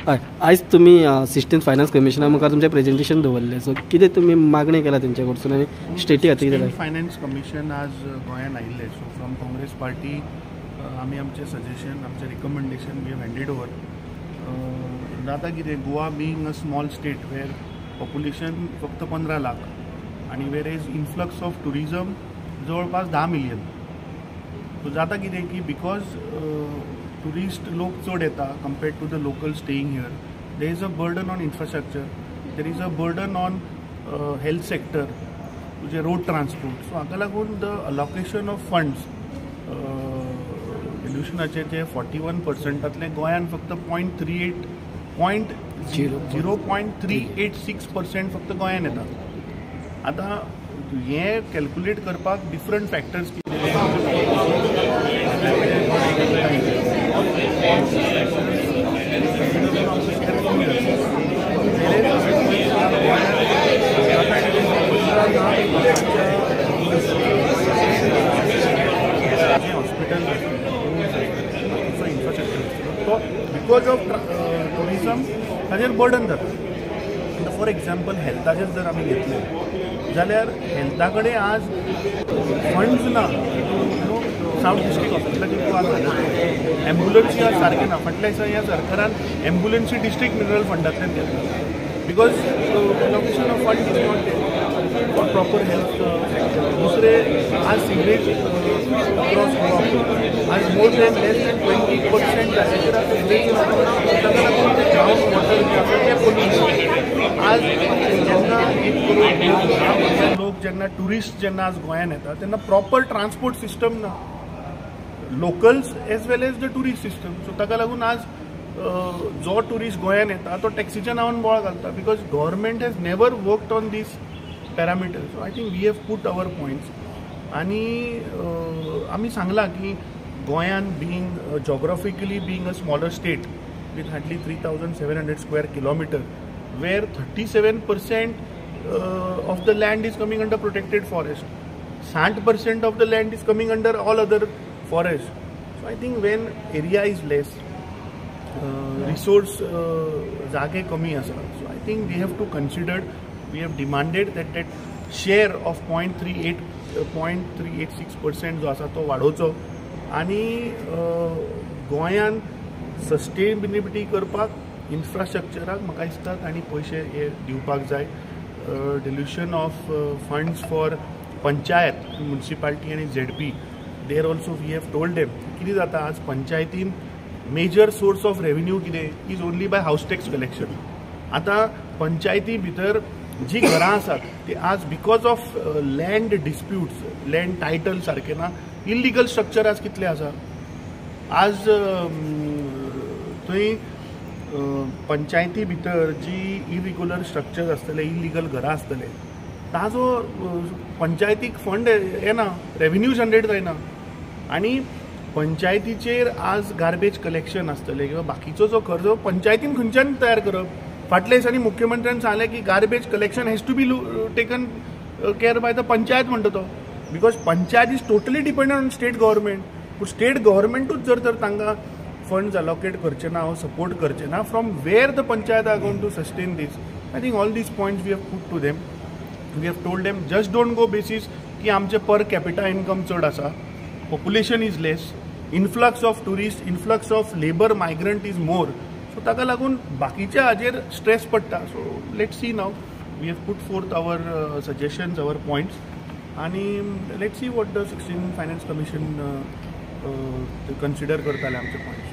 हय आयज तुमी 16th फायनान्स कमिशना मुखार तुमचें प्रेजेंटेशन दवरलें, सो कितें तुमी मागणी केला तेंचे कडसून आनी स्टेटी खातीर कितें फायनान्स कमिशन आज गोंयांत आयिल्लें. सो फ्रॉम काँग्रेस पार्टी आमी आमचें सजेशन, आमचें recommendation we have handed over. जाता कितें, Goa being a small state where population फक्त 15 लाख आनी where is influx of tourism जवळपास 10 मिलियन. सो जाता कितें की बिकॉज टुरिस्ट लोक चड येता compared to the local staying here, there is a burden on infrastructure, there is a burden on health sector, तुझे रोड ट्रान्सपोर्ट. सो हाका लागून द अलोकेशन ऑफ फंड्स पोल्युशनाचे जे 41%तले गोंयान फक्त 0.386% फक्त गोंयान येता. आतां हें कॅल्क्युलेट करपाक different factors hospital infrastructure because of tourism ताजेर बर्डन जाता. फॉर एग्जाम्पल हेल्थाचेर जर आमी घेतले जाल्यार हेल्था कडेन आज फंड्स ना. सावथ डिस्ट्रिक्ट हॉस्पिटलाचेर तूं आज एम्ब्युलन्सी आज सारकें ना. फाटल्या दिसा ह्या सरकारान एम्ब्युलन्सी डिस्ट्रिक्ट मिनरल फंडांतल्यान घेतल्या because location of fund is not for proper health. दुसरे आज सिवरेज अक्रॉस गोवा आज मोर दॅन लेस दॅन 20% जाग्याचेर आज सिवरेज ग्राउंड वॉटर जे आसा तें पोल्यूशन. आज जेन्ना 1 करोड लोक जेन्ना टुरिस्ट जेन्ना आज गोंयान येता तेन्ना प्रॉपर ट्रान्सपोर्ट सिस्टम ना, locals as well as the tourist system. So ताका लागून आज जो टुरिस्ट गोंयान येता तो टॅक्सीच्या नांवान बोवाळ घालता because government has never worked on these parameters. So I think we have put our points आनी आमी सांगलां की गोंयान being geographically being a smaller state with hardly 3,700 square kilometer, where 37% of the land is coming under protected forest, 60% of the land is coming under all other forest. So I think when area is less, resource जागे कमी आसा, so I think we have to consider, we have demanded that share of 0.36% जो आसा तो वाडोवचो आनी गोंयान sustainability करपाक इन्फ्रास्ट्रक्चराक म्हाका दिसता आनी पयशे हे दिवपाक जाय. Dilution of funds for panchayat, municipality आनी ZP, there also we have told them कितें जाता आज पंचायतीन मेजर सोर्स ऑफ रेव्हेन्यू कितें is only by house tax collection. आतां पंचायती भितर जी घरां आसात ती आज because of land disputes, land title सारकें ना, इल्लिगल स्ट्रक्चर आज कितले आसा. आज थंय पंचायती भितर जी इरिग्युलर स्ट्रक्चर आसतले, इल्लिगल घरां आसतले, ताजो पंचायतीक फंड येना, रेव्हेन्यू जनरेट जायना. आनी पंचायतीचेर आज गार्बेज कलेक्शन आसतले किंवा बाकीचो जो खर्च पंचायतीन खंयच्यान तयार करप. फाटल्या दिसांनी मुख्यमंत्र्यान सांगलें की garbage collection has to be taken care by the panchayat म्हणटा तो, because panchayat is totally dependent on state government. पूण स्टेट गव्हर्मेंटूच जर तर तांकां फंड्स अलोकेट करचे ना, सपोर्ट करचे ना, from where the panchayat are going to sustain this. I think all this points we have put to them. We have told them just don't go basis की आमचे पर कॅपिटा इन्कम चड आसा, population is less, influx of tourist, influx of labour migrant is more. So ताका लागून बाकीच्या हाजेर stress पडटा. So let's see now, we have put forth our suggestions, our points आनी let's see what the 16th finance commission consider करताले आमचे points.